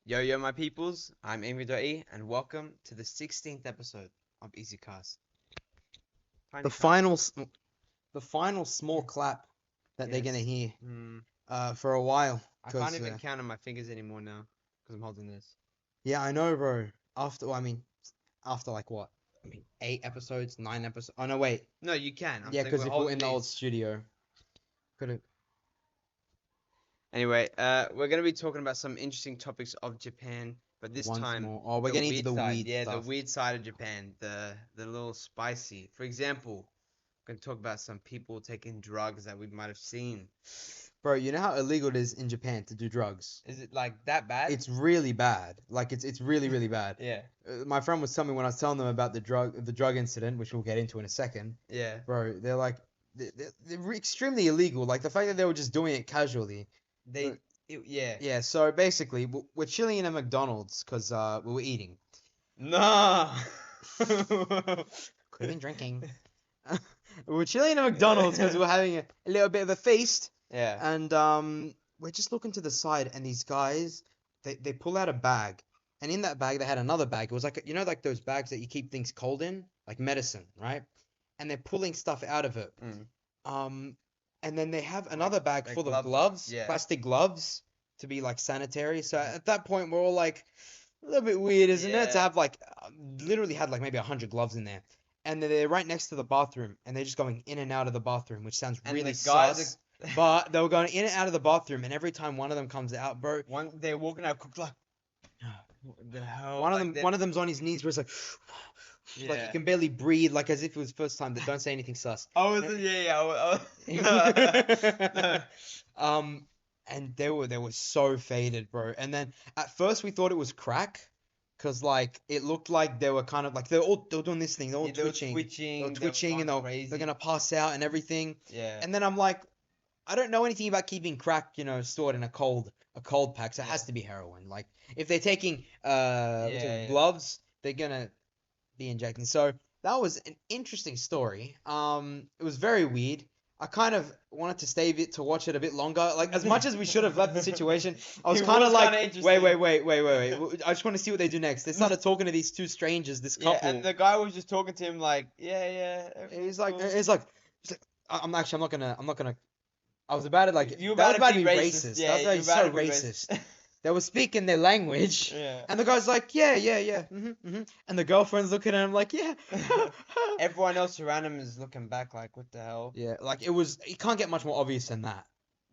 Yo, yo, my peoples, I'm Amy.E, and welcome to the 16th episode of Easy Cars. The Tiny cars. final, the final small clap that they're gonna Yes. hear Hmm. for a while. I can't Cause even count on my fingers anymore now because I'm holding this. yeah, I know, bro. After like what? 8 episodes, 9 episodes. Oh no, wait. No, you can. I'm Yeah, saying because we're if we're holding in the old these. studio, could have. Anyway, we're gonna be talking about some interesting topics of Japan, but this Once time more. Oh, we're the getting into weird the side. weird Yeah, the stuff. weird side of Japan, the little spicy. For example, we're gonna talk about some people taking drugs that we might have seen. Bro, you know how illegal it is in Japan to do drugs? Is it like that bad? It's really bad. Like it's really really bad. Yeah, My friend was telling me when I was telling them about the drug incident, which we'll get into in a second. yeah. Bro, they're like they're extremely illegal. Like the fact that they were just doing it casually. They, yeah. Yeah, so basically, we're chilling in a McDonald's because we were eating. No. Could have been drinking. We were chilling in a McDonald's because we were having a little bit of a feast, Yeah. and we're just looking to the side, and these guys, they pull out a bag, and in that bag they had another bag. It was like like those bags that you keep things cold in, like medicine, right? And they're pulling stuff out of it. Mm. And then they have another bag like full of gloves, gloves, yeah. plastic gloves, to be like sanitary. So at that point, we're all like, a little bit weird, isn't it? To Yeah. have like, literally had like maybe 100 gloves in there. And they're right next to the bathroom, and they're just going in and out of the bathroom, which sounds And really the guys sus. But they were going in and out of the bathroom, and every time one of them comes out, bro, they're walking out quick like, what the hell? one of them's on his knees, where it's like, like he Yeah. can barely breathe, like as if it was first time. Don't say anything sus. Yeah. And they were so faded, bro. And then at first we thought it was crack, cause like it looked like they were kind of like they were doing this thing, they were Yeah, they were twitching, twitching, and going they're crazy. gonna pass out and everything. Yeah. And then I'm like, I don't know anything about keeping crack, stored in a cold pack, so it has Yeah. to be heroin. Like if they're taking Yeah. gloves, they're gonna be injecting. So that was an interesting story. It was very weird. I kind of wanted to stay to watch it a bit longer. Like as much as we should have left the situation, I was It kind of was like, kinda wait. interesting. I just want to see what they do next. They started talking to these two strangers, this Yeah, couple. and the guy was just talking to him like, yeah. He's like, cool. I'm not gonna. I was about to like. You were That was about about to to be be racist. racist. Yeah, That was you about were to be about so to be racist. They were speaking their language. Yeah. And the guy's like, yeah. And the girlfriend's looking at him like, yeah. Everyone else around him is looking back like, what the hell? Yeah, like it can't get much more obvious than that.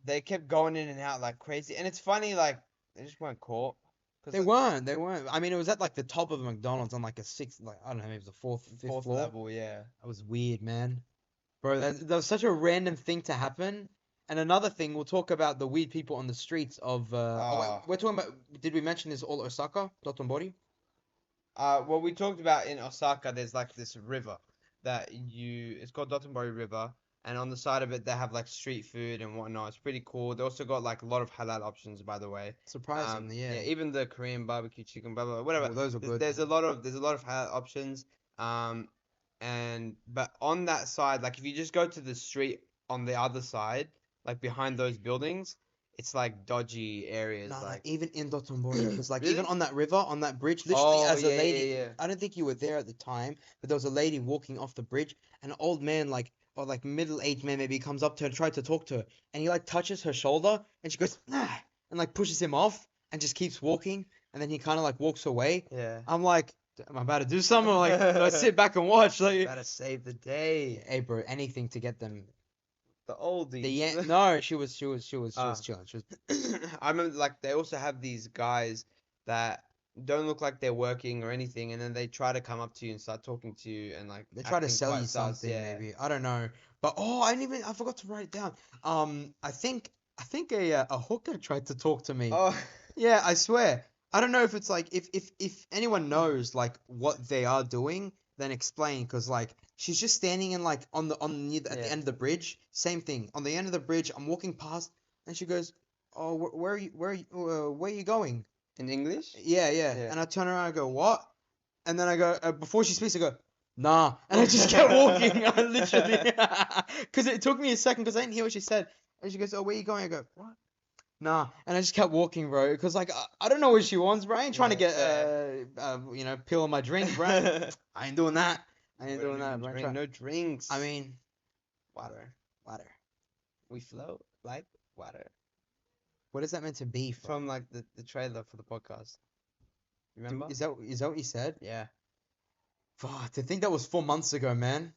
They kept going in and out like crazy, and it's funny, like they just weren't caught. 'Cause, They like, weren't. I mean, it was at like the top of McDonald's on like a sixth, like I don't know, maybe it was the fourth, fifth fourth floor. level, yeah. That was weird, man. Bro, that was such a random thing to happen. And another thing, we'll talk about the weird people on the streets of. We're talking about. Did we mention this all Osaka, Dotonbori? Well, we talked about in Osaka, there's like this river it's called Dotonbori River, and on the side of it they have like street food and whatnot. It's pretty cool. They also got like a lot of halal options, by the way. Surprisingly, yeah. Even the Korean barbecue chicken, blah blah, whatever. Well, those are good. There's a lot of halal options. But on that side, like if you just go to the street on the other side, like behind those buildings, it's like dodgy areas. No, Like even in Dotonbori, because like Really? even on that river, on that bridge, literally as a yeah, lady, yeah. I don't think you were there at the time, but there was a lady walking off the bridge, and an old man, like, or like middle-aged man maybe, comes up to her and tries to talk to her, and he like touches her shoulder, and she goes, ah, and like pushes him off, and just keeps walking, and then he kind of like walks away. Yeah. I'm like, am I about to do something? Or like, do I sit back and watch? Like, Gotta save the day. hey, bro, anything to get them. The oldie. No, she was chilling. She was I remember like they also have these guys that don't look like they're working or anything, and then they try to come up to you and start talking to you and like They try to acting sell quite you sus, something, yeah. maybe. I don't know. But I forgot to write it down. I think a hooker tried to talk to me. Oh, Yeah, I swear. I don't know if it's like if anyone knows like what they are doing, then explain, because like she's just standing in like near at Yeah. the end of the bridge. Same thing on the end of the bridge. I'm walking past, and she goes, "Oh, where are you going?" in English? Yeah. Yeah. And I turn around and go, "What?" And then I go, before she speaks, I go, "Nah," and I just kept walking. I literally, because it took me a second because I didn't hear what she said, and she goes, "Oh, where you going?" I go, "What?" Nah, and I just kept walking, bro, because like I don't know what she wants, bro. I ain't trying to Yeah, get fair. pill on my drink, bro. I ain't doing that. I ain't We don't doing that, even bro. I ain't drink try- no drinks. I mean, Water. water. We float like water. What is that meant to be from? From like the trailer for the podcast. Remember? Is that what you said? Yeah. Fuck, to think that was 4 months ago, man.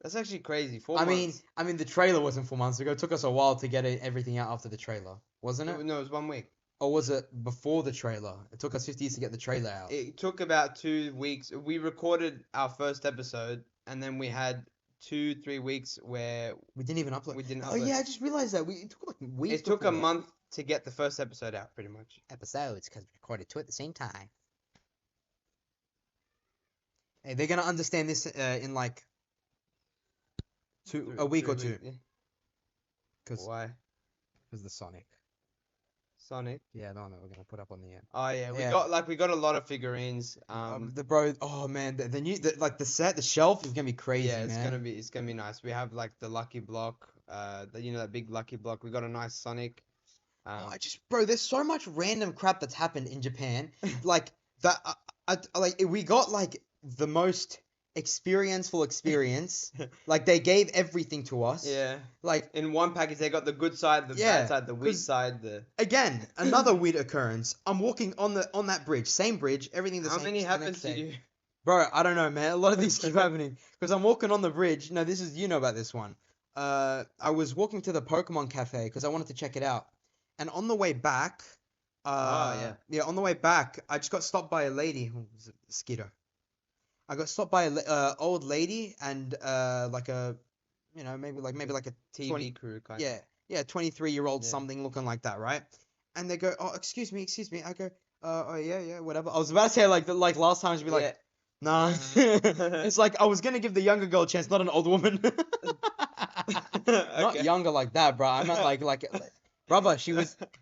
That's actually crazy. 4 I months. mean, the trailer wasn't 4 months ago. It took us a while to get everything out after the trailer, wasn't it? No, it was 1 week. Or was it before the trailer? It took us 50 years to get the trailer out. It took about 2 weeks. We recorded our first episode, and then we had 2-3 weeks where We didn't even upload. we didn't Oh upload. yeah, I just realized that it took like weeks. It took a before that. month to get the first episode out, pretty much. Episodes because we recorded two at the same time. Hey, they're gonna understand this in like a week or two. Yeah. Because Why? the Sonic. Sonic. Yeah, the one that we're gonna put up on the end. Oh yeah, Yeah. we got a lot of figurines. The bro. Oh man, the new like the shelf is gonna be crazy, Yeah, man. it's gonna be nice. We have like the Lucky Block, that big Lucky Block. We got a nice Sonic. Oh, bro, there's so much random crap that's happened in Japan. Like that, we got like the most experiential experience. Like they gave everything to us. Yeah. Like In one package, they got the good side, the Yeah, bad side, the weak 'cause- side. The again, another weird occurrence. I'm walking on that bridge, same bridge, everything the how same. many the happened next to day. you? Bro, I don't know, man. A lot of these keep happening because I'm walking on the bridge. No, this is you know about this one. I was walking to the Pokemon Cafe because I wanted to check it out, and on the way back, on the way back, I just got stopped by a lady who was a mosquito. I got stopped by a old lady and like a, maybe like a TV 20 crew kind. yeah 23-year-old Yeah. something looking like that, right? And they go, oh, excuse me. I go, oh yeah, whatever. I was about to say like last time, she'd be like, nah. It's like I was gonna give the younger girl a chance, not an old woman. Not Okay. younger like that, bro. I meant like, brother.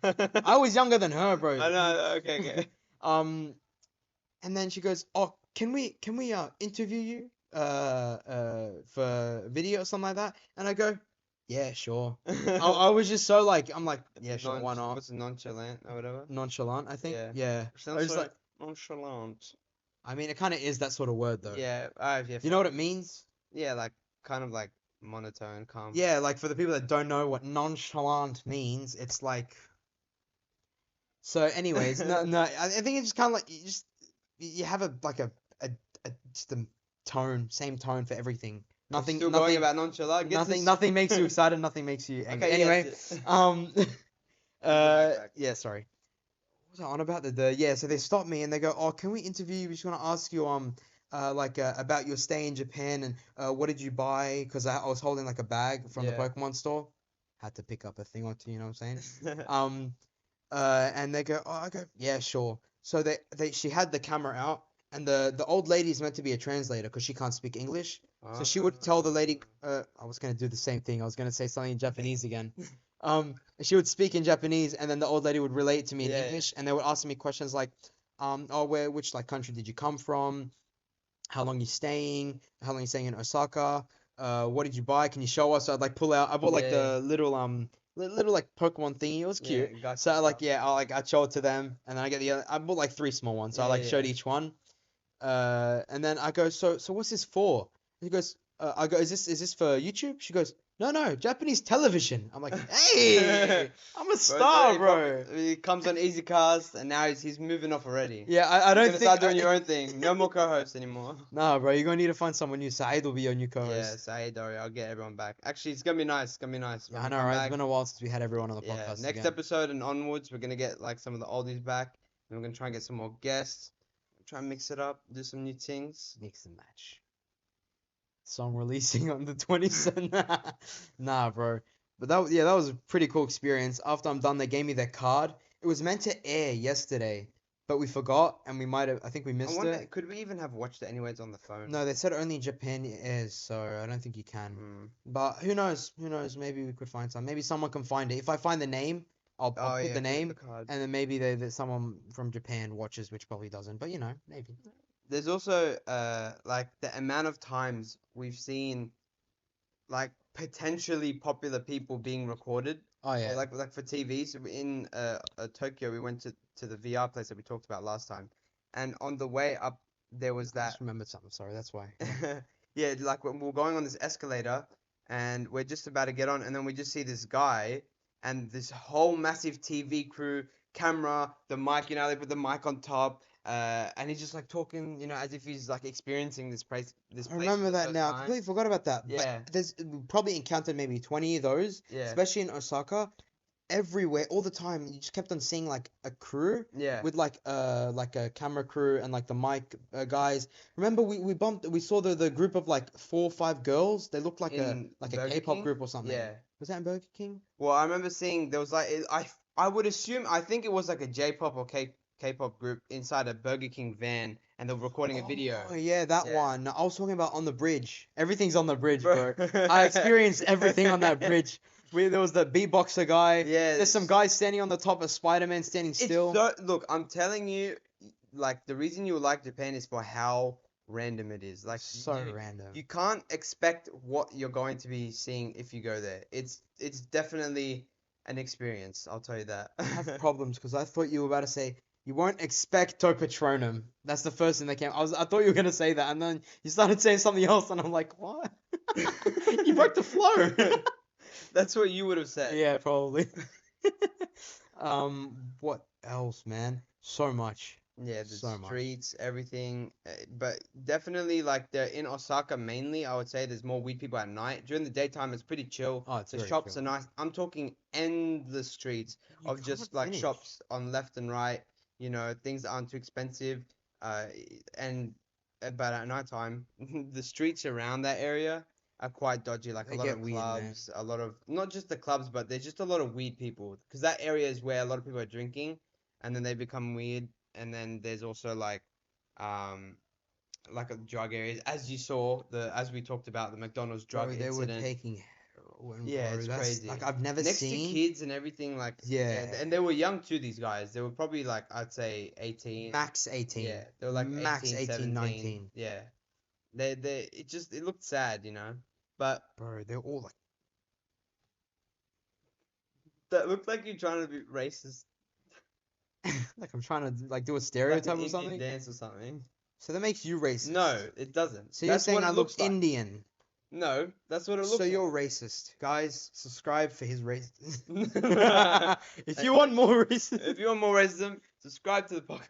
I was younger than her, bro. I know. Okay. And then she goes, oh, can we interview you for video or something like that? And I go, yeah, sure. I was just so like, I'm like, yeah, sure, why not? What's nonchalant or whatever? Nonchalant, I think. Yeah. Yeah. I Sounds was just like, nonchalant. I mean, it kind of is that sort of word though. Yeah. Do you know what it means? Yeah, like kind of like monotone, calm. Yeah, like for the people that don't know what nonchalant means, it's like. So, anyways, no, I think it's just kind of like you have a just a tone, same tone for everything. Nothing, Still nothing, going about nonchalant. nothing makes you excited. Nothing makes you angry. Okay, Anyway, yes. yeah, sorry. What was I on about yeah? So they stopped me and they go, "Oh, can we interview you? We just want to ask you about your stay in Japan and what did you buy? Because I was holding like a bag from the Yeah. Pokemon store. Had to pick up a thing or two. You know what I'm saying? And they go, oh, I go, yeah, sure. So she had the camera out, and the old lady's meant to be a translator because she can't speak English. So she would tell the lady, I was gonna do the same thing. I was gonna say something in Japanese again. She would speak in Japanese, and then the old lady would relate to me in Yeah. English, and they would ask me questions like, which like country did you come from? How long you staying? How long you staying in Osaka? What did you buy? Can you show us? So I'd like pull out. I bought like Yeah. the little like Pokemon thingy. It was cute. Yeah, gotcha So I like stuff. I'd show it to them, and then I get the other. I bought like 3 small ones, so I like Yeah, showed yeah. each one. And then I go, so what's this for? He goes, I go, is this for YouTube? She goes, no, Japanese television. I'm like, hey, I'm a star, bro. He comes on Easy Cast, and now he's moving off already. Yeah, I You're don't gonna think. start doing your own thing. No more co-hosts anymore. Nah, bro, you're gonna need to find someone new. Saeed will be your new Yeah, co-host. say Dory, I'll get everyone back. Actually, it's gonna be nice. It's gonna be nice. Yeah, When I we know, come right? back, It's been a while since we had everyone on the yeah, podcast next again. episode and onwards, we're gonna get like some of the oldies back, and we're gonna try and get some more guests. Try and mix it up, do some new things. Mix and match. Song releasing on the 27th. Nah, bro. But that was a pretty cool experience. After I'm done, they gave me their card. It was meant to air yesterday, but we forgot, and I think we I missed wonder, it. could we even have watched it anyways on the phone? No, they said only in Japan it airs, so I don't think you can. Mm. But who knows? Who knows? Maybe we could find some. Maybe someone can find it. If I find the name, I'll Oh put yeah, the name, card. and then maybe there's someone from Japan watches, which probably doesn't. But maybe. There's also like the amount of times we've seen like potentially popular people being recorded Oh Or yeah. like for TVs in Tokyo, we went to the VR place that we talked about last time, and on the way up there was I that just remembered something. Sorry, that's why. Yeah. yeah, like when we're going on this escalator and we're just about to get on, and then we just see this guy and this whole massive TV crew, camera, the mic, they put the mic on top, and he's just like talking, as if he's like experiencing this I place for remember the that first now. I time. completely forgot about that. But Yeah, we probably encountered maybe 20 of those, yeah, especially in Osaka. Everywhere, all the time, you just kept on seeing like a crew yeah. with like a camera crew and like the mic guys. Remember we saw the group of like 4 or 5 girls. They looked like a In like a Burger K-pop King, group or something. yeah. Was that in Burger King? Well, I remember seeing there was like I would assume I think it was like a J-pop or K-pop group inside a Burger King van, and they were recording a video. Oh yeah, that Yeah. one. I was talking about on the bridge. Everything's on the bridge, Bro. bro. I experienced everything on that bridge. There was the beatboxer guy. Yeah. There's some guys standing on the top of Spider-Man standing It's still. so look, I'm telling you, like the reason you like Japan is for how random it is. Like So you random. you can't expect what you're going to be seeing if you go there. It's definitely an experience, I'll tell you that. I have problems because I thought you were about to say you won't expect Patronum. That's the first thing that came. I thought you were gonna say that, and then you started saying something else, and I'm like, what? You broke the flow. That's what you would have said. Yeah, probably. What else, man? So much. Yeah, the So much. streets, everything, but definitely like they're in Osaka mainly. I would say there's more weed people at night. During the daytime, it's pretty chill. Oh, it's The very shops chill. are nice. I'm talking endless streets You of can't just like finish. shops on left and right. Things that aren't too expensive. Uh, and but at nighttime, the streets around that area are quite dodgy. Like a They lot get of weird, man. clubs, a lot of not just the clubs, but there's just a lot of weed people because that area is where a lot of people are drinking, and then they become weird. And then there's also um like a drug areas, as you saw as we talked about the McDonald's drug Bro, they were incident. taking heroin, Yeah, bro. it's That's like crazy. I've never Next to seen. kids and everything, like Yeah, yeah, and they were young too. These guys, they were probably like I'd say 18. max Yeah, 18. they were like Max 18, 18, 17. 19. Yeah, it looked sad. But Bro, they're all that looked like you're trying to be racist, like I'm trying to like do a like stereotype an or Indian something. dance or something. So that makes you racist. No, it doesn't. So you're That's saying what I it look looks like. Indian. No, that's what it So looks you're like. racist. Guys, subscribe for his race. If If you want more racism, you want more racism, subscribe to the podcast.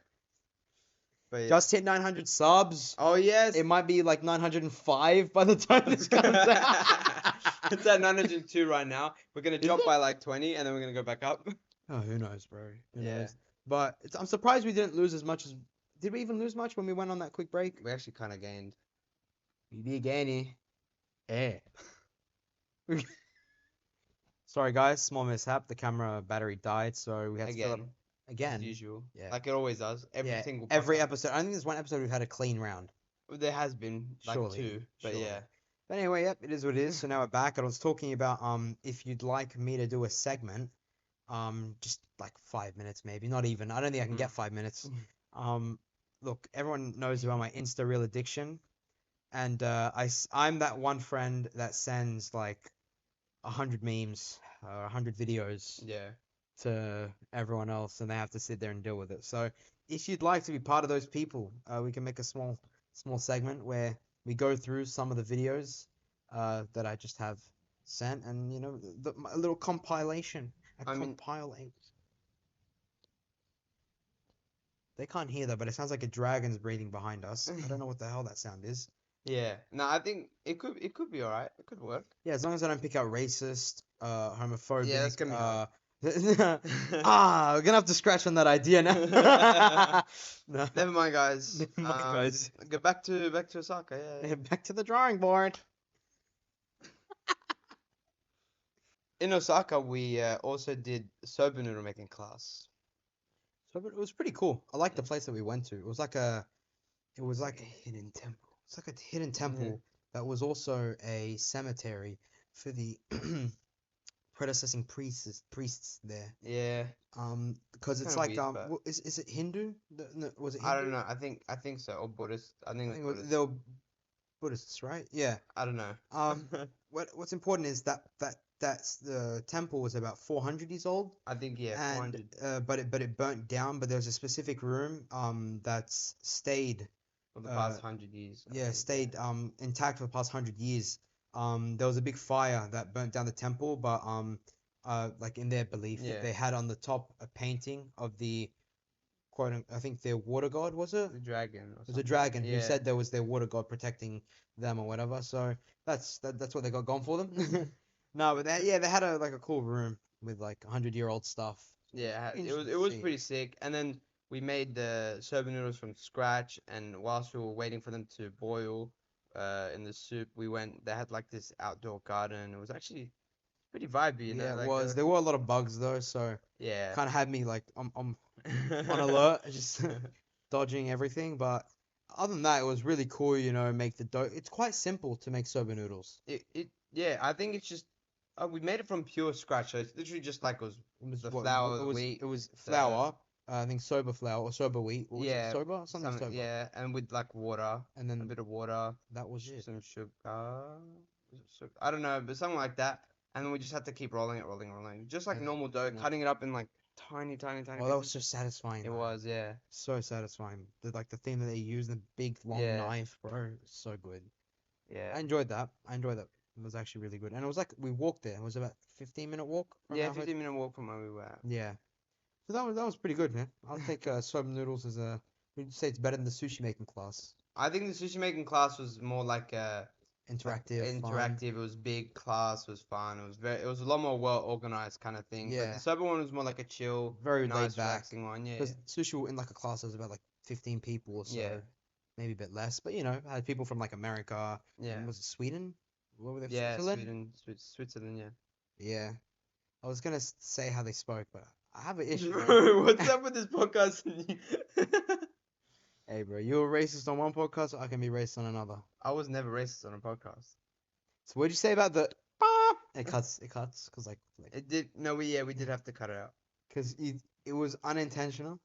But yeah. just hit 900 subs. Oh yes. It might be like 905 by the time this comes out. It's at 902 right now. We're gonna drop it? by like 20, and then we're gonna go back up. Oh, who knows, bro? Who Yeah. knows? But I'm surprised we didn't lose as much as. Did we even lose much when we went on that quick break? We actually kind of gained. We did gain it. Yeah. Sorry, guys. Small mishap. The camera battery died, so we had to fill up Again, again. as usual. Yeah. Like it always does. Every Yeah, single every podcast. episode. I think there's one episode we've had a clean round. There has been like Surely, two, but surely. yeah. But anyway, yep, it is what it is. So now we're back. And I was talking about if you'd like me to do a segment, just like 5 minutes maybe, not even. I don't think I can get 5 minutes. Look, everyone knows about my Insta reel addiction, and I'm that one friend that sends like 100 memes or 100 videos Yeah. to everyone else, and they have to sit there and deal with it. So if you'd like to be part of those people, we can make a small segment where we go through some of the videos that I just have sent, and a little compilation. Compilation. They can't hear that, but it sounds like a dragon's breathing behind us. I don't know what the hell that sound is. Yeah. No, I think it could be alright. It could work. Yeah, as long as I don't pick out racist, homophobic. Yeah, that's gonna be hard. We're gonna have to scratch on that idea now. No. Never mind, guys. Never mind, guys. Go back to Osaka. Yeah. Back to the drawing board. In Osaka, we also did soba noodle making class. So it was pretty cool. I liked the place that we went to. It was like a hidden temple. It's like a hidden temple that was also a cemetery for the predecessing priests there. Yeah. Because it's Kinda like weird, but- is it Hindu? No, was it Hindu? I don't know. I think so. Or Buddhist. I think it's Buddhist. they were Buddhists, right? Yeah. I don't know. What's important is that that's the temple was about 400 years old, I think yeah, and 400 but it burnt down. But there was a specific room that's stayed for the uh past 100 years. I yeah think, stayed intact for the past 100 years. There was a big fire that burnt down the temple, but like in their belief, yeah. they had on the top a painting of the I think their water god, was it? The dragon or It was a something. dragon who Yeah. said there was their water god protecting them or whatever. So that's what they got going for them. No, but they had a cool room with like 100-year-old stuff. Yeah, it Interesting was to it was see. pretty sick. And then we made the soba noodles from scratch, and whilst we were waiting for them to boil in the soup, we went. They had like this outdoor garden. It was actually pretty vibey, you know, Yeah, it like was. There were a lot of bugs though, so yeah. kind of had me like I'm on alert, just dodging everything. But other than that, it was really cool. Make the dough. It's quite simple to make soba noodles. It yeah, I think it's just we made it from pure scratch. So it's literally just like It was the what flour, it the was. wheat, It was the flour. I think soba flour or soba wheat. What was it? yeah, Soba? Something some soba. yeah, and with like water, And a then bit of water, that was it. some sugar. Was it sugar? I don't know, but something like that. And then we just had to keep rolling it, rolling, just like And normal dough, yeah. cutting it up in like tiny, tiny, tiny Oh, that was pieces. so satisfying It though. was, yeah, So satisfying. The thing that they use, the big long yeah, knife, bro. So good. yeah, I enjoyed that. I enjoyed that. It was actually really good. And it was like we walked there. It was about 15-minute walk from yeah. our hotel. 15-minute walk from where we were at. Yeah. So that was pretty good, man. I'll take soba noodles as a. Would you say it's better than the sushi making class? I think the sushi making class was more like Interactive, fun. interactive. It was big class, was fun. It was a lot more well organized kind of thing. But the Yeah. sober one was more like a chill, Very laid nice, back. relaxing one. Yeah, Because sushi in like a class was about like 15 people or yeah, so, maybe a bit less. But I had people from like America yeah, and was it Sweden? What were they? yeah. Switzerland? Switzerland. Yeah. Yeah. I was gonna say how they spoke, but I have an issue, bro. Bro, what's up with this podcast? Hey, bro, you're racist on one podcast, I can be racist on another. I was never racist on a podcast. So what'd you say about the? Bop? It cuts, cause like, It did. No, we did have to cut it out. cause it was unintentional.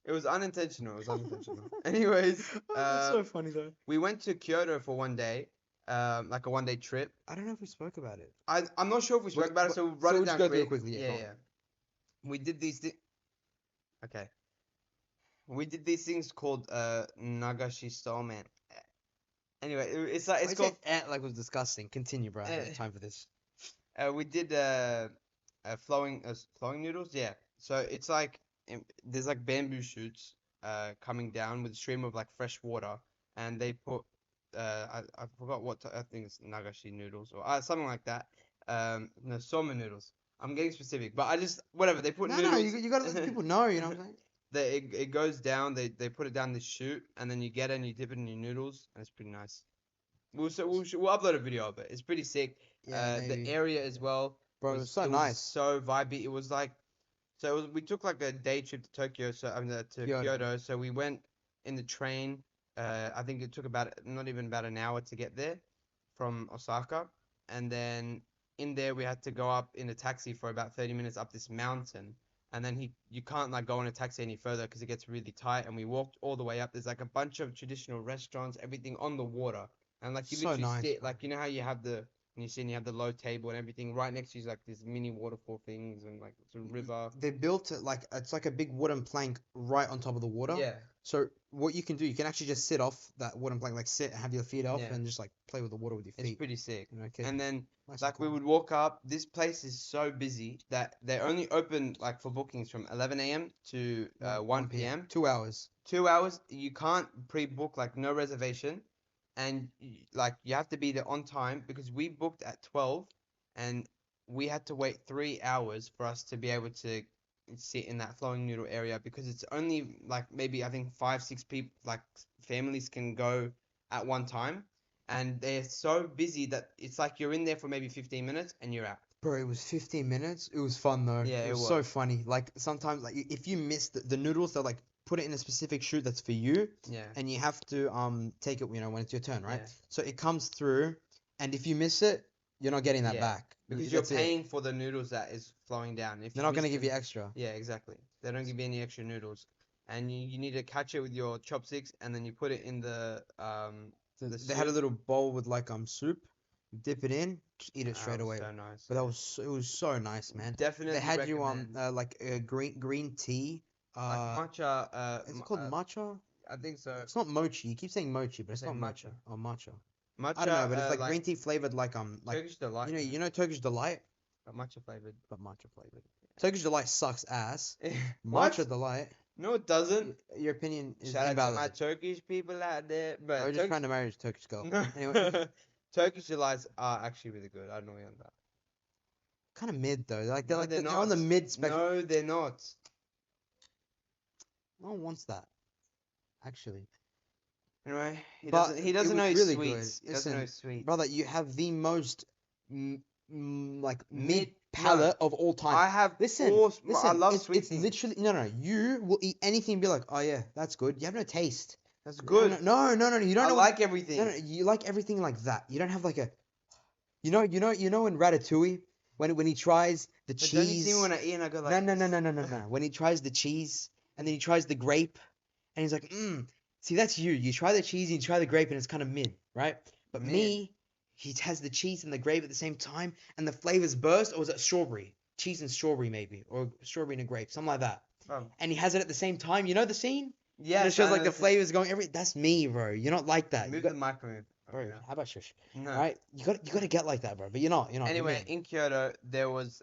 It was unintentional. It was unintentional. Anyways, Oh, that's so funny though. we went to Kyoto for one day, like a 1 day trip. I don't know if we spoke about it. I'm not sure if we spoke about it, so we'll run so it we'll just down go through it quick. quickly. Yeah, Yeah, go on. yeah. We did these things. Okay. We did these things called Nagashi Somen. Anyway, it's I called said like it was disgusting. Continue, bro. I don't uh, have time for this. we did flowing noodles. Yeah. So it's like there's like bamboo shoots coming down with a stream of like fresh water, and they put I forgot I think it's Nagashi noodles or something like that. No, Somen noodles. I'm getting specific, but I just whatever they put No, noodles. you gotta let people know. You know what I'm saying? It goes down. They put it down this chute, and then you get it and you dip it in your noodles, and it's pretty nice. We'll upload a video of it. It's pretty sick. Yeah, The maybe. area as well Bro, it was so nice. so vibey. It was like we took like a day trip to Tokyo, so I mean to Kyoto. So we went in the train. I think it took about not even about an hour to get there from Osaka, and then in there we had to go up in a taxi for about 30 minutes up this mountain. And then you can't like go in a taxi any further because it gets really tight. And we walked all the way up. There's like a bunch of traditional restaurants, everything on the water. And like you So literally nice, sit, bro. like you know how you have you have the low table and everything. Right next to you is like these mini waterfall things and like it's a river. They built it like it's like a big wooden plank right on top of the water. Yeah, So what you can do, you can actually just sit off that wooden plank, like sit and have your feet off, yeah, and just like play with the water with your it's feet. pretty sick. Okay. And then Nice and like we cool. would walk up. This place is so busy that they only open like for bookings from 11 a.m. to 1 p.m. 2 hours. 2 hours. You can't pre-book, like no reservation, and like you have to be there on time because we booked at 12 and we had to wait 3 hours for us to be able to sit in that flowing noodle area because it's only like maybe I think 5 6 people like families can go at one time, and they're so busy that it's like you're in there for maybe 15 minutes and you're out. Bro, it was 15 minutes. It was fun though. Yeah, It it was so was. funny. Like sometimes, like if you miss the noodles, they'll like put it in a specific chute that's for you, Yeah, and you have to take it, when it's your turn, right? yeah, So it comes through, and if you miss it, you're not getting that yeah. back. Because you're That's it. paying for the noodles that is flowing down. If They're you not gonna miss give the you extra. Yeah, exactly. They don't give you any extra noodles, and you need to catch it with your chopsticks, and then you put it in So the they had a soup. little bowl with like soup. You dip it in, just eat it That straight was away. so nice. But it was so nice, man. Definitely They had you recommend. like green tea. Like matcha. Is it called matcha? I think so. It's not mochi. You keep saying mochi, but I it's say not matcha. mochi. Or matcha. I don't know, Matcha, but it's like like green tea flavored, like Turkish delight. you know Turkish delight, But matcha flavored. but matcha flavored. Turkish delight sucks ass. What? Matcha delight. No, it doesn't. Your opinion is Shout out to my invalid. Turkish people out there. I But was just trying to marry a Turkish girl. Anyway, Turkish delights are actually really good. I know you on that. kind of mid though. Like No, they're on the not. mid spectrum. No, they're not. No one wants that, actually. Anyway, he But doesn't. He it doesn't was know his really sweets. good. He doesn't know Listen, his sweets. brother, you have the most like mid Mid- palate of all time. I have. Listen, I love it's, sweet it's things. literally no. You will eat anything and be like, oh yeah, that's good. You have no taste. That's good. No. You don't I know. like everything. No, you like everything like that. You don't have like a. You know in Ratatouille when he tries the But don't you cheese. see me when I eat and I go like. No. When he tries the cheese and then he tries the grape and he's like, See, that's you. You try the cheese, you try the grape, and it's kind of mid, right? But Mid. me, he has the cheese and the grape at the same time, and the flavors burst, or was it strawberry? Cheese and strawberry, maybe, or strawberry and a grape, something like that. And he has it at the same time. You know the scene? Yeah. And it shows like the flavors going every. That's me, bro. You're not like that. Move the microphone. Bro, Okay, how about shush? no. Right? You got to get like that, bro. But you're not. You're Anyway, me. in Kyoto, there was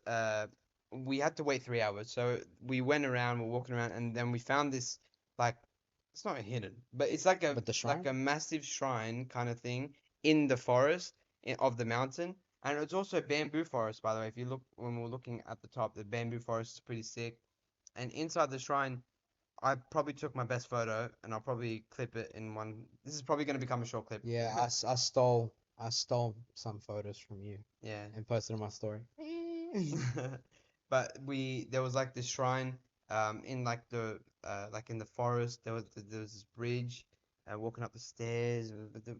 we had to wait 3 hours. So we went around, we're walking around, and then we found this like it's not hidden, but it's like But the shrine? like a massive shrine kind of thing in the forest of the mountain, and it's also bamboo forest, by the way. If you look when we're looking at the top, the bamboo forest is pretty sick. And inside the shrine, I probably took my best photo, and I'll probably clip it in one. This is probably going to become a short clip. Yeah, I stole some photos from you Yeah. and posted on my story. But there was like this shrine in like in the forest there was this bridge walking up the stairs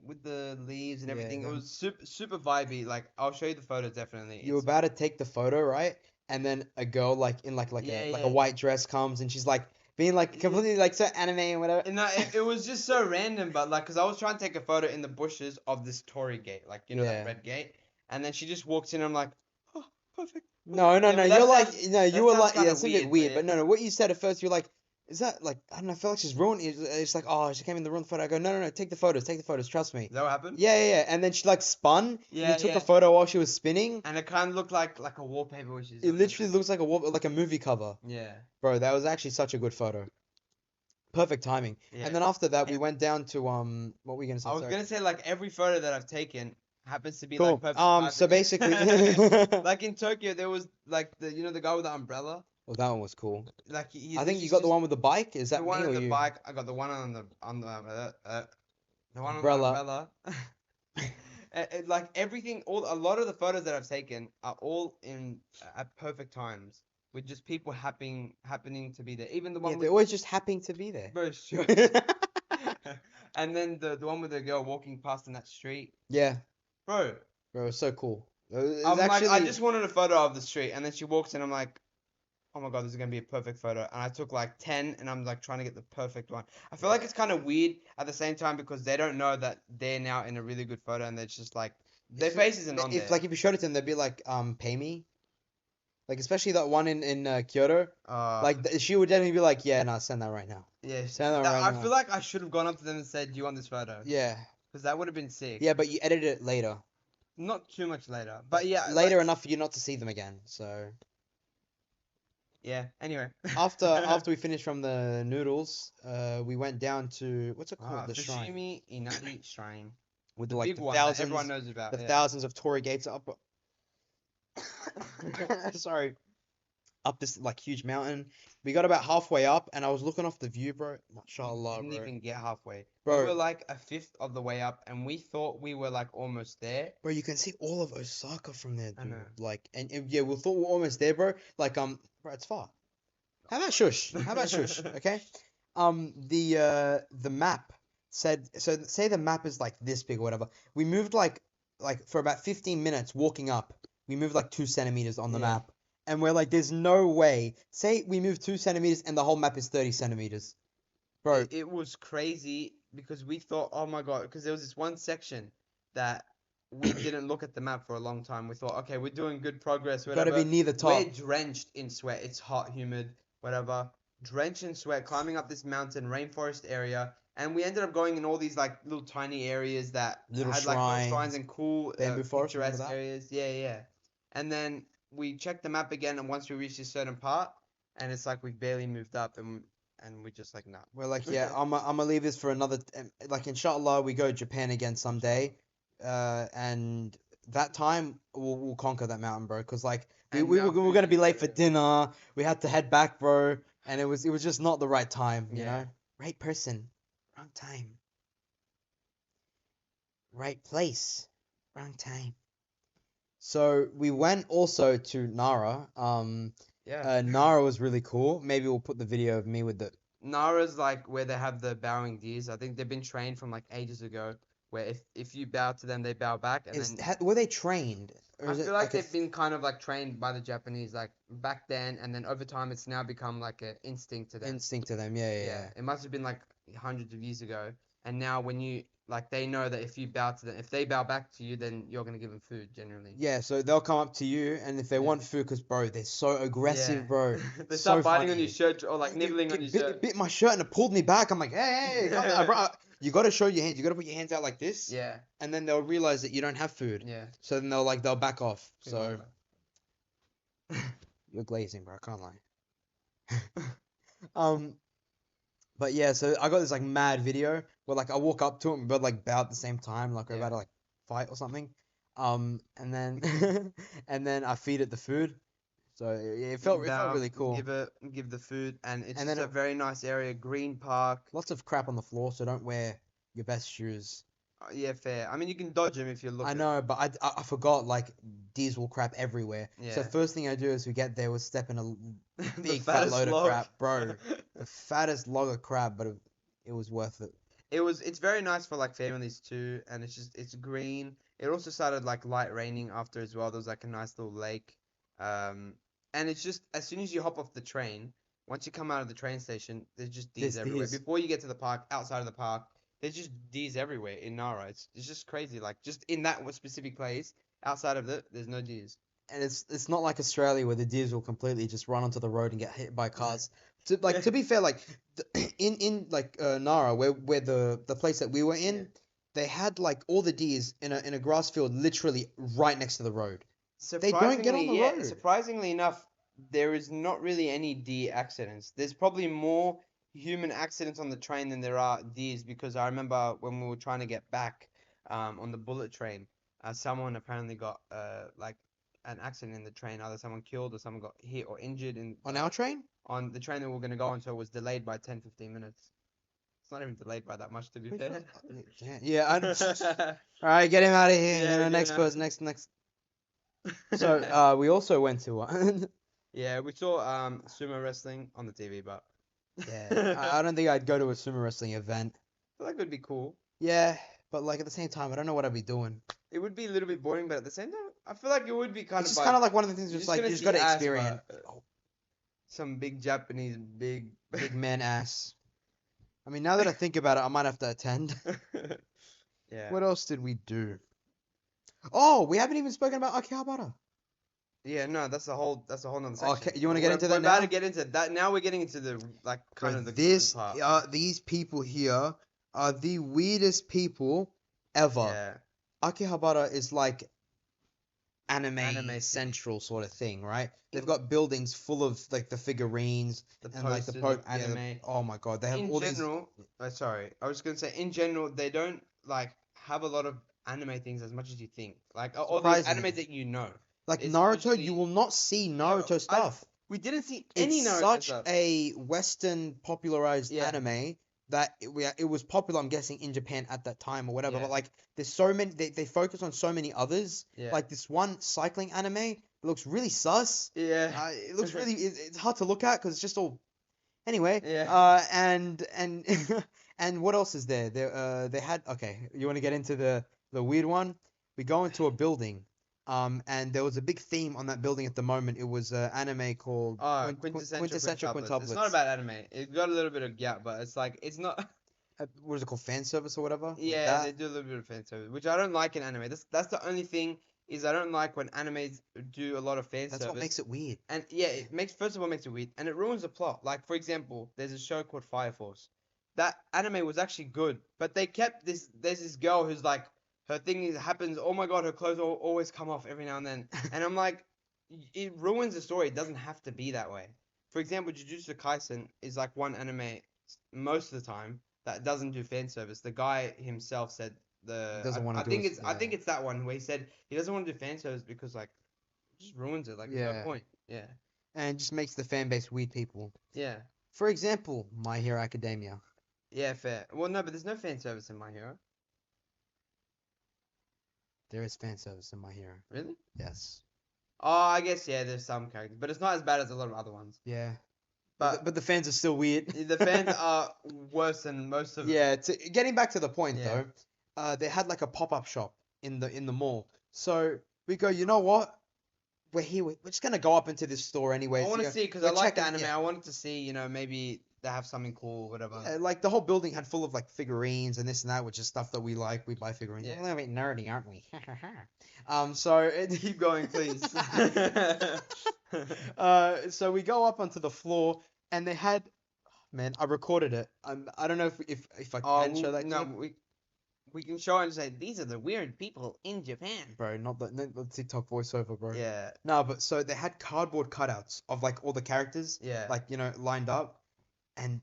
with the leaves and Yeah, everything. It yeah. was super vibey. Like I'll show you the photos definitely. You were about to take the photo, right? And then a girl like in like Yeah. a white dress comes and she's like being like completely like so anime and whatever. And it was just so random, but like, cause I was trying to take a photo in the bushes of this torii gate, like Yeah. that red gate, and then she just walks in. And I'm like, oh, perfect. No, Yeah, but that you're like sounds- no, that you were sounds like kinda yeah, it's a bit weird, weird, but but no, what you said at first, you're like, is that like I don't know, I feel like she's ruined it. It's like oh, she came in the wrong photo. I go no, take the photos, trust me. Is that what happened? Yeah, and then she like spun. And Yeah, you took yeah. the photo while she was spinning. And it kind of looked like a wallpaper, which is It literally looks like a movie cover. yeah. Bro, that was actually such a good photo. Perfect timing. Yeah. And then after that, we And- went down to what were we gonna say? I was Sorry. gonna say like every photo that I've taken happens to be Cool. like perfect. So timing. basically, like in Tokyo, there was like the guy with the umbrella. well, that one was cool. Like I think you got the one with the bike. Is that the me one or on the you? bike. I got the one on the the one Umbrella. on the umbrella. Like everything, a lot of the photos that I've taken are all in at perfect times with just people happening to be there. Even the Yeah, one they're with always just happening to be there. bro, sure. And then the one with the girl walking past in that street, Yeah, bro. bro, it was so cool. It was I'm actually, like, I just wanted a photo of the street, and then she walks in. I'm like, oh my god, this is gonna be a perfect photo. And I took like 10, and I'm like trying to get the perfect one. I feel like it's kind of weird at the same time because they don't know that they're now in a really good photo, and they're just like their face isn't on there. if you showed it to them, they'd be like, pay me. Like especially that one in Kyoto. She would definitely be like, yeah, no, send that right now. yeah, send that right I now. feel like I should have gone up to them and said, "Do you want this photo?" Yeah, Because that would have been sick. yeah, but you edited it later. Not too much later, but yeah, Later like, enough for you not to see them again. So yeah. Anyway, after we finished from the noodles, we went down to what's it called? The shrine Fushimi Inari Shrine. with The like big the one that thousands, everyone knows about. the Yeah. thousands of torii gates up. Sorry, up this like huge mountain. We got about halfway up, and I was looking off the view, bro. Mashallah, Didn't bro. even get halfway. Bro. We were like a fifth of the way up, and we thought we were like almost there. Bro, you can see all of Osaka from there, I dude. know. Like, and yeah, we thought we were almost there, bro. Like, bro, it's far. How about shush? Okay. The map said so. Say the map is like this big or whatever. We moved like for about 15 minutes walking up. We moved like 2 centimeters on the Yeah. map, and we're like, there's no way. Say we move 2 centimeters and the whole map is 30 centimeters, bro. It was crazy because we thought, oh my god, because there was this one section that we didn't look at the map for a long time. We thought, okay, we're doing good progress, Got to be whatever. near the We're top. drenched in sweat. It's hot, humid, whatever. Drenched in sweat, climbing up this mountain, rainforest area, and we ended up going in all these like little tiny areas that Little had like little shrines, shrines and cool, bamboo forest. Remember picturesque that? areas. Yeah, yeah. And then we checked the map again, and once we reached a certain part, and it's like we've barely moved up, and we're just like, nah. We're like, yeah, I'm gonna leave this for another. Like, inshallah, we go to Japan again someday. And that time we'll conquer that mountain, bro. Cause like And we now were food gonna be is late for better. dinner. We had to head back, bro. And it was just not the right time, you Yeah. know. Right person, wrong time. Right place, wrong time. So we went also to Nara. Yeah. Nara was really cool. Maybe we'll put the video of me with the. Nara's like where they have the bowing deers. I think they've been trained from like ages ago, where if you bow to them, they bow back, and then Were they trained, or I is it feel like like a? they've been kind of like trained by the Japanese like back then, and then over time it's now become like an instinct to them. Instinct to them? Yeah, yeah, Yeah, yeah. it must have been like hundreds of years ago, and now when you like they know that if you bow to them, if they bow back to you, then you're gonna give them food generally. Yeah, so they'll come up to you, and if they Yeah. want food, cause bro, they're so aggressive, Yeah. bro. They So start biting on your funny. shirt or like Like, nibbling on your shirt. bit my shirt and it pulled me back. I'm like, hey, calm down, bro. You gotta show your hands. You gotta put your hands out like this, Yeah, and then they'll realize that you don't have food. yeah. So then they'll back off. So Yeah. you're glazing, bro. I can't lie. Um, but yeah, so I got this like mad video where like I walk up to him, but like bow at the same time, like we're Yeah. about to like fight or something. And then and then I feed it the food. So it felt really cool. Give the food, and it's And just then a very nice area, green park. lots of crap on the floor, so don't wear your best shoes. Yeah, fair. I mean, you can dodge them if you're I looking. know, but I forgot like diesel crap everywhere. So Yeah. first thing I do as we get there was step in a The big fat fattest load of log. crap, bro. The fattest log of crap, but it was worth it. It's very nice for like families too, and it's green. It also started like light raining after as well. There was like a nice little lake. And it's just as soon as you hop off the train, once you come out of the train station, there's just D's There's everywhere. these. Before you get to the park, outside of the park, there's just D's everywhere in Nara. It's just crazy. Like just in that one specific place, outside of it, there's no D's. And it's not like Australia where the deers will completely just run onto the road and get hit by cars. To be fair, like in like Nara, where the place that we were in, Yeah. they had like all the deers in a grass field, literally right next to the road. They don't Surprisingly, get on the yeah, road. surprisingly enough, there is not really any deer accidents. There's probably more human accidents on the train than there are deers because I remember when we were trying to get back on the bullet train, someone apparently got like an accident in the train. Either someone killed or someone got hit or injured in On our train? on the train that we were going to go on, so it was delayed by 10, 15 minutes. It's not even delayed by that much, to be fair. Yeah. All right, get him out of here. Yeah, You know, get next him out. person, next. So we also went to one. Yeah, we saw sumo wrestling on the TV, but Yeah, I don't think I'd go to a sumo wrestling event. I feel like it would be cool. Yeah, but like at the same time, I don't know what I'd be doing. It would be a little bit boring, but at the same time, I feel like it would be kind It's of just like kind of like one of the things, you're just just like gonna you just see got to ass, experience. but some big Japanese big. Big man ass. I mean, now that I think about it, I might have to attend. Yeah. What else did we do? Oh, we haven't even spoken about Akihabara. Yeah, no, that's a whole nother section. Okay, you wanna get into that We're about now? to get into that. Now we're getting into the like kind Bro, of the good part. these people here are the weirdest people ever. Yeah. Akihabara is like anime City. central sort of thing, right? They've got buildings full of like the figurines The and like the posters of anime. oh my god, they have In all these. general, sorry, I was gonna say in general they don't like have a lot of anime things as much as you think. Like all those Surprisingly. animes that you know. Like It's Naruto, usually- you will not see Naruto stuff. We didn't see any It's Naruto such stuff. a Western popularized Yeah. anime that it was popular, I'm guessing, in Japan at that time or whatever. Yeah. But like, there's so many. They focus on so many others. Yeah. Like this one cycling anime that looks really sus. Yeah. It looks really. It's hard to look at because it's just all. Anyway. Yeah. And and what else is there? They had. Okay, you want to get into the weird one? We go into a building. And there was a big theme on that building at the moment. It was an anime called Quintessential Quintessential Quintuplets. Quintuplets. It's not about anime. It got a little bit of gap, but it's like it's not. what is it called, fan service or whatever? Like Yeah, they that. do a little bit of fan service, which I don't like in anime. That's the only thing is I don't like when animes do a lot of fan That's what service. makes it weird. And yeah, it makes first of all makes it weird, and it ruins the plot. Like for example, there's a show called Fire Force. That anime was actually good, but they kept this. There's this girl who's like, her thing happens. Oh my god, her clothes always come off every now and then, and I'm like, it ruins the story. It doesn't have to be that way. For example, Jujutsu Kaisen is like one anime most of the time that doesn't do fan service. The guy himself said He doesn't want I to do think it. I think it's that one where he said he doesn't want to do fan service because like it just ruins it. Like there's no Yeah. point. Yeah. And just makes the fan base weird people. Yeah. For example, My Hero Academia. Yeah, fair. Well, no, but there's no fan service in My Hero. There is fan service in My Hero. Really? Yes. Oh, I guess yeah. There's some characters, but it's not as bad as a lot of other ones. Yeah. But the fans are still weird. the fans are worse than most of. Yeah. Getting back to the point Yeah. though, they had like a pop-up shop in the mall. So we go, you know what? We're here. We're just gonna go up into this store anyway. I want to see because I we're like the checking- anime. yeah. I wanted to see, you know, maybe they have something cool, whatever. Yeah, like the whole building had full of like figurines and this and that, which is stuff that we like. We buy figurines. Yeah. We're a little bit nerdy, aren't we? So Keep going, please. so we go up onto the floor and they had, man, I recorded it. I don't know if I can show that. No, clip. we can show and say these are the weird people in Japan. Bro, not the TikTok voiceover, bro. Yeah, No, but so they had cardboard cutouts of like all the characters, yeah. like lined up, and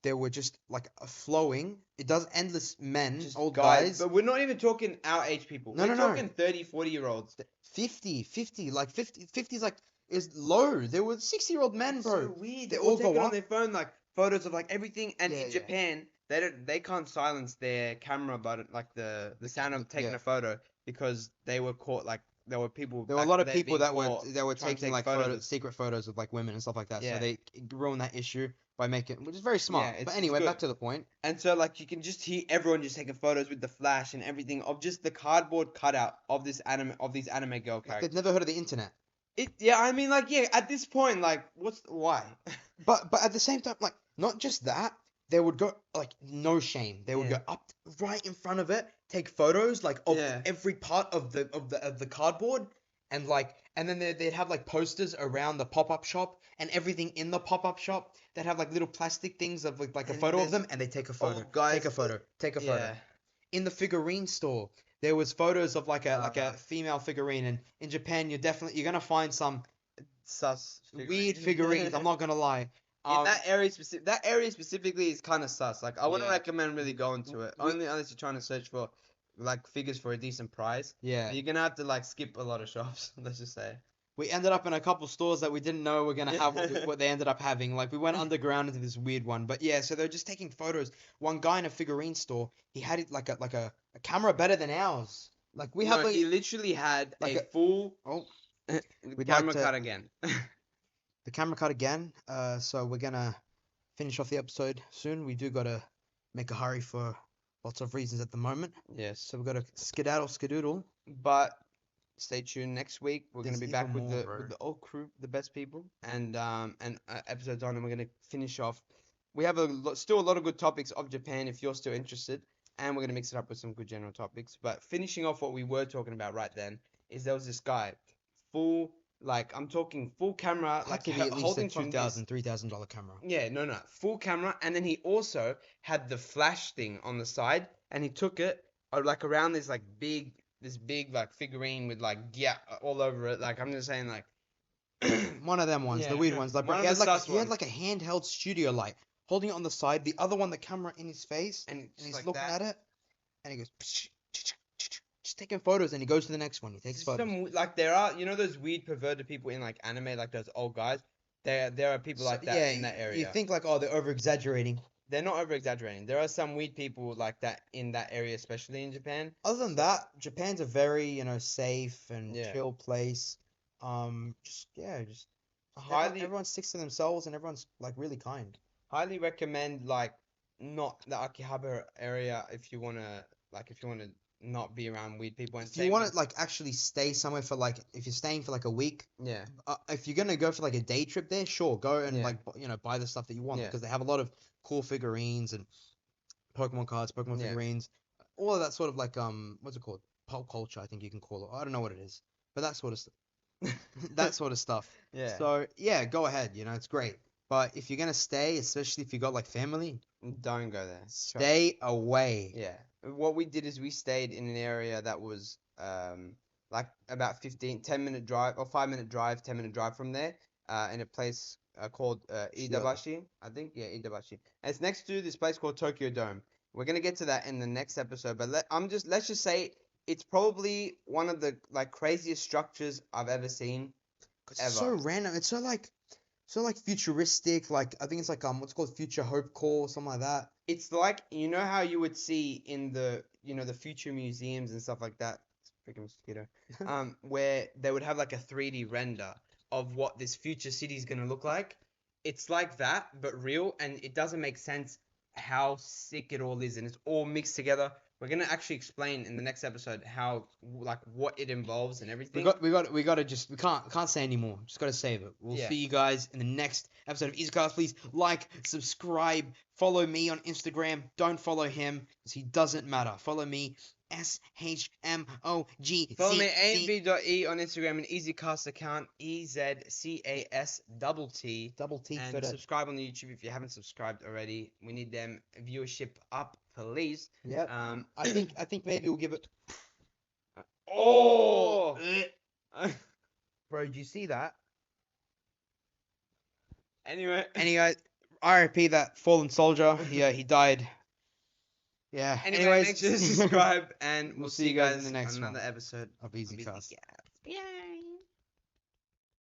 they were just like flowing. It does endless men, Just old guys. But we're not even talking our age people. No, we're no, no. talking 30, 40-year-olds. 50, like 50 is like is low. There were 60-year-old men, bro. So weird. They They all all go take it on up. their phone, like photos of like everything. And Yeah, in yeah. Japan, they can't silence their camera button, like the sound of taking Yeah. a photo, because they were caught. Like there were people. There were a back lot of there people being that were caught trying to taking take like photos. secret photos of like women and stuff like that. Yeah. So they ruined that issue by making, which is very smart. Yeah, But it's anyway, good. back to the point. And so like you can just hear everyone just taking photos with the flash and everything of just the cardboard cutout of these anime girl Like, characters. they've never heard of the internet. I mean like yeah, at this point like why? But at the same time, like not just that, they would go like no shame. They would Yeah. go up right in front of it, take photos like of Yeah. every part of the cardboard, and then they'd have like posters around the pop-up shop and everything in the pop-up shop. They'd have like little plastic things of like a And photo of there's them, and they take a photo. old guys- Take a photo. Take a photo. Yeah. In the figurine store, there was photos of like a Uh-huh. female figurine, and in Japan you're gonna find some Sus weird figurines. I'm not gonna lie. In that area specifically is kind of sus. Like I wouldn't Yeah. recommend really going to it. Only unless you're trying to search for like figures for a decent price. Yeah. You're gonna have to like skip a lot of shops. Let's just say. We ended up in a couple stores that we didn't know were gonna have what they ended up having. Like we went underground into this weird one. But yeah, so they're just taking photos. One guy in a figurine store, he had it like a camera better than ours. Like we have No, like he literally had like a full oh camera like to- cut again. the camera cut again. So we're gonna finish off the episode soon. We do gotta make a hurry for lots of reasons at the moment. Yes. So we gotta skedaddle. But stay tuned next week. We're gonna There's be back even with more, the bro. old crew, the best people, and episodes on, and we're gonna finish off. We have still a lot of good topics of Japan if you're still interested, and we're gonna mix it up with some good general topics. But finishing off what we were talking about right then is there was this guy, I'm talking full camera, Had like to be at least a holding from this. $2,000-$3,000 camera. Yeah, no, full camera, and then he also had the flash thing on the side, and he took it like around this big like figurine with like all over it. Like I'm just saying like One of them ones, the Yeah. weird ones. Like One he of had the like sus he had ones. like a handheld studio light, holding it on the side. The other one, the camera in his face, and and just he's like looking that. at it, and he goes, just taking photos, and he goes to the next one. He takes Just photos. like there are those weird perverted people in like anime, like those old guys. There are people like that yeah, in that area. you think like, oh, they're over exaggerating. They're not over exaggerating. There are some weird people like that in that area, especially in Japan. Other than that, Japan's a very safe and Yeah. chill place. Just Highly everyone sticks to themselves, and everyone's like really kind. highly recommend like not the Akihabara area if you wanna not be around weird people. And If you want to like actually stay somewhere for like, if you're staying for like a week, yeah. if you're gonna go for like a day trip there, sure, go and Yeah. like buy the stuff that you want, Yeah. because they have a lot of cool figurines and Pokemon cards, Pokemon Yeah. figurines, all of that sort of like what's it called? Pop culture, I think you can call it. I don't know what it is, but that sort of that sort of stuff. Yeah. So yeah, go ahead. It's great. But if you're gonna stay, especially if you got like family, Don't go there. stay away. Yeah. What we did is we stayed in an area that was like about 10-minute drive or 5-minute drive, 10-minute drive from there, in a place called Iidabashi, I think. Yeah, Iidabashi. And it's next to this place called Tokyo Dome. We're gonna get to that in the next episode, but let's just say it's probably one of the like craziest structures I've ever seen. It's so random. It's so like futuristic. Like I think it's like what's it called, Future Hope Core, something like that. It's like, how you would see in the the future museums and stuff like that. It's a freaking mosquito. Where they would have like a 3D render of what this future city is gonna look like. It's like that, but real, and it doesn't make sense how sick it all is, and it's all mixed together. We're gonna actually explain in the next episode how, like, what it involves and everything. We gotta just we can't say anymore. Just gotta save it. We'll see you guys in the next episode of EasyCast. Please like, subscribe, follow me on Instagram. Don't follow him because he doesn't matter. Follow me, SHMOG. Follow me AV.E on Instagram and EasyCast account EZCAS double T. And subscribe on the YouTube if you haven't subscribed already. We need them viewership up, please. Yeah. I think maybe we'll give it. Oh! Bro, did you see that? Anyway, RIP that fallen soldier. Yeah, he died. Yeah. Anyways, make sure to subscribe, and we'll see you guys in the next on another one episode of EasyCast. Yeah.